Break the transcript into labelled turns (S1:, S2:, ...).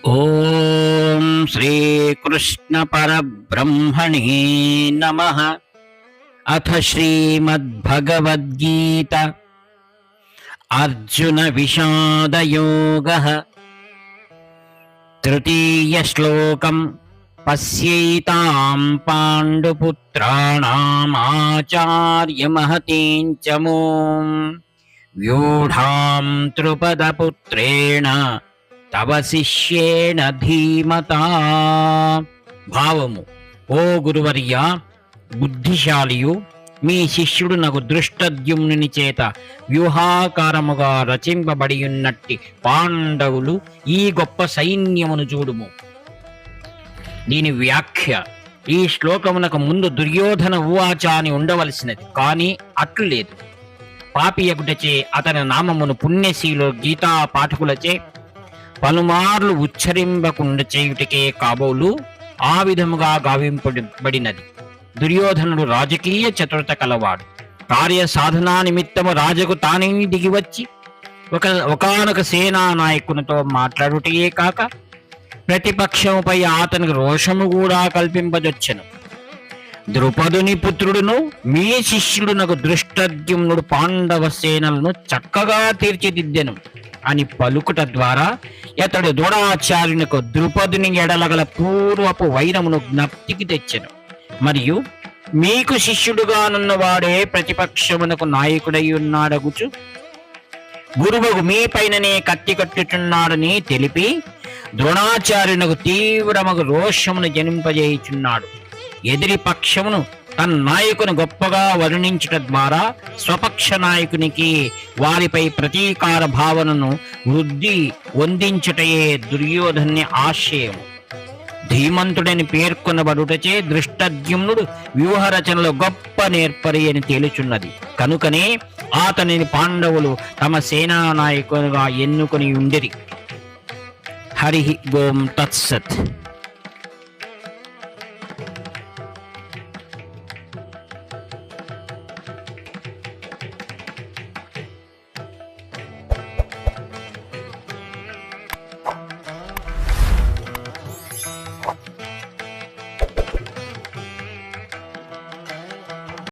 S1: ఓం శ్రీకృష్ణ పరబ్రహ్మణే నమః. అథ శ్రీమద్భగవద్గీత అర్జున విషాదయోగః. తృతీయ శ్లోకం. పశ్యైతాం పాండుపుత్రాణాం ఆచార్య మహతీం చ మూం వ్యూఢాం ద్రుపదపుత్రేణ తవ శిష్యేణ ధీమతా. భావము: ఓ గురువర్య, బుద్ధిశాలియు మీ శిష్యుడు నగు దృష్టద్యుమ్నుని చేత వ్యూహాకారముగా రచింపబడి ఉన్నట్టి పాండవులు ఈ గొప్ప సైన్యమును చూడుము. దీని వ్యాఖ్య: ఈ శ్లోకమునకు ముందు దుర్యోధన ఉవాచ అని ఉండవలసినది, కానీ అట్లు లేదు. పాపియగుటచే అతని నామమును పుణ్యశీలు గీతా పాఠకులచే పలుమార్లు ఉచ్చరింపకుండా చేయుటకే కాబోలు ఆ విధముగా గావింపబడినది. దుర్యోధనుడు రాజకీయ చతురత కలవాడు. కార్య సాధనా నిమిత్తము రాజకు తానే దిగివచ్చి ఒకానొక సేనా నాయకునితో మాట్లాడుటయే కాక ప్రతిపక్షముపై అతనికి రోషము కూడా కల్పింపదొచ్చెను. ద్రుపదుని పుత్రుడును మీ శిష్యుడునకు దృష్టద్యుమ్నుడు పాండవ సేనలను చక్కగా తీర్చిదిద్దెను అని పలుకుట ద్వారా అతడు ద్రోణాచార్యునికు ద్రుపదుని ఎడలగల పూర్వపు వైరమును జ్ఞప్తికి తెచ్చెను. మరియు మీకు శిష్యుడుగానున్నవాడే ప్రతిపక్షమునకు నాయకుడై ఉన్నాడగుచు గురువుకు మీ పైననే కత్తి కట్టుచున్నాడని తెలిపి ద్రోణాచార్యునకు తీవ్రమగు రోషమును జనింపజేయుచున్నాడు. ఎదిరి పక్షమును తన నాయకుని గొప్పగా వర్ణించుట ద్వారా స్వపక్ష నాయకునికి వారిపై ప్రతీకార భావనను వృద్ధి వందించుటయే దుర్యోధని ఆశయం. ధీమంతుడని పేర్కొనబడుటచే దృష్టద్యుమ్నుడు వ్యూహరచనలో గొప్ప నేర్పరి అని తేలుచున్నది. కనుకనే అతనిని పాండవులు తమ సేనా నాయకునిగా ఎన్నుకొని ఉండిరి. హరి ఓం తత్సత్.